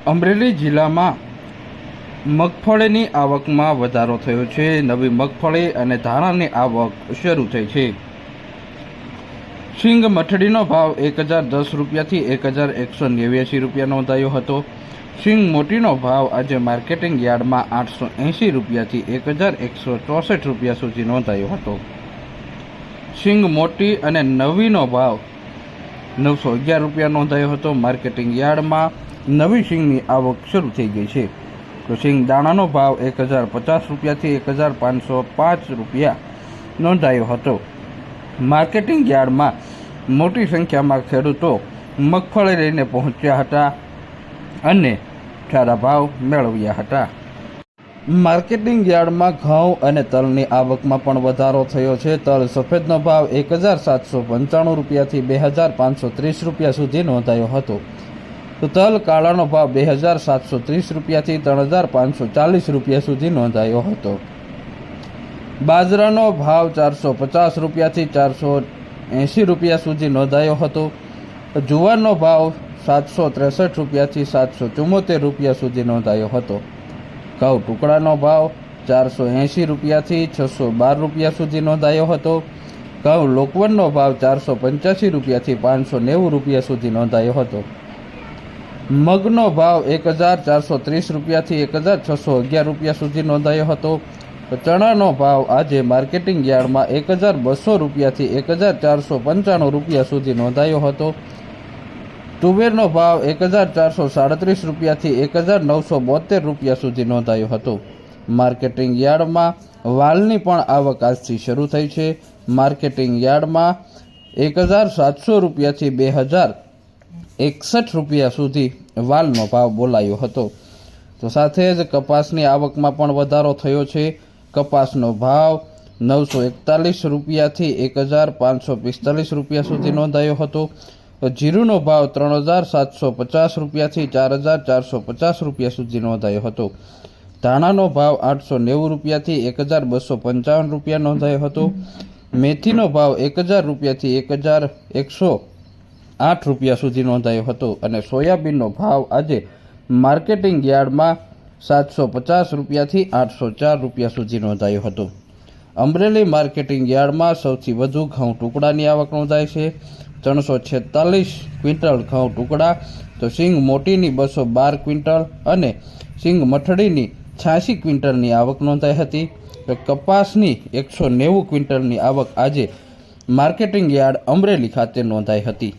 અમરેલી જિલ્લામાં મગફળીની આવકમાં વધારો થયો છે। નવી મગફળી અને ધાણાની આવક શરૂ થઈ છે। સિંગ મઠડીનો ભાવ 1010 રૂપિયાથી 1189 રૂપિયા નોંધાયો હતો। સિંગ મોટીનો ભાવ આજે માર્કેટિંગ યાર્ડમાં 880 રૂપિયાથી 1164 રૂપિયા સુધી નોંધાયો હતો। સિંગ મોટી અને નવીનો ભાવ 911 રૂપિયા નોંધાયો હતો। માર્કેટિંગ યાર્ડમાં નવી સિંગની આવક શરૂ થઈ ગઈ છે। તો સિંગ દાણાનો ભાવ 1050 રૂપિયાથી 1505 રૂપિયા નોંધાયો હતો। માર્કેટિંગ યાર્ડમાં મોટી સંખ્યામાં ખેડૂતો મગફળી લઈને પહોંચ્યા હતા અને સારા ભાવ મેળવ્યા હતા। માર્કેટિંગ યાર્ડમાં ઘઉં અને તલની આવકમાં પણ વધારો થયો છે। તલ સફેદનો ભાવ 1795 રૂપિયાથી 2530 રૂપિયા સુધી નોંધાયો હતો। તો તલ કાળાનો ભાવ 2730 રૂપિયાથી 3540 રૂપિયા સુધી નોંધાયો હતો। બાજરાનો ભાવ 450 રૂપિયાથી 480 રૂપિયા સુધી નોંધાયો હતો। જુવારનો ભાવ 763 રૂપિયાથી 774 રૂપિયા સુધી નોંધાયો હતો। ઘઉં ટુકડાનો ભાવ 480 રૂપિયાથી 612 રૂપિયા સુધી નોંધાયો હતો। ઘઉં લોકવનનો ભાવ 485 રૂપિયાથી 590 રૂપિયા સુધી નોંધાયો હતો। મગનો ભાવ 1430 રૂપિયાથી 1611 રૂપિયા સુધી નોંધાયો હતો। ચણાનો ભાવ આજે માર્કેટિંગ યાર્ડમાં 1200 રૂપિયાથી 1495 રૂપિયા સુધી નોંધાયો હતો। તુવેરનો ભાવ 1437 રૂપિયાથી 1972 રૂપિયા સુધી નોંધાયો હતો। માર્કેટિંગ યાર્ડમાં વાલની પણ આવક આજથી શરૂ થઈ છે। માર્કેટિંગ યાર્ડમાં 1700 રૂપિયાથી 2061 રૂપિયા સુધી વાલનો ભાવ બોલાયો હતો। તો સાથે જ કપાસની આવકમાં પણ વધારો થયો છે। કપાસનો ભાવ 941 રૂપિયાથી 1545 રૂપિયા સુધી નોંધાયો હતો। જીરુનો ભાવ 3750 રૂપિયાથી 4450 રૂપિયા સુધી નોંધાયો હતો। ધાણાનો ભાવ 890 રૂપિયાથી 1255 રૂપિયા નોંધાયો હતો। મેથીનો ભાવ 1000 રૂપિયાથી 1108 રૂપિયા સુધી નોંધાયો હતો। અને સોયાબીનનો ભાવ આજે માર્કેટિંગ યાર્ડમાં 750 રૂપિયાથી 804 રૂપિયા સુધી નોંધાયો હતો। અમરેલી માર્કેટિંગ યાર્ડમાં સૌથી વધુ ઘઉં ટુકડાની આવક નોંધાય છે। 346 ક્વિન્ટલ ઘઉં ટુકડા, તો સિંગ મોટીની 212 ક્વિન્ટલ અને સિંગ મઠડીની 86 ક્વિન્ટલની આવક નોંધાઈ હતી। તો કપાસની 190 ક્વિન્ટલની આવક આજે માર્કેટિંગ યાર્ડ અમરેલી ખાતે નોંધાઈ હતી।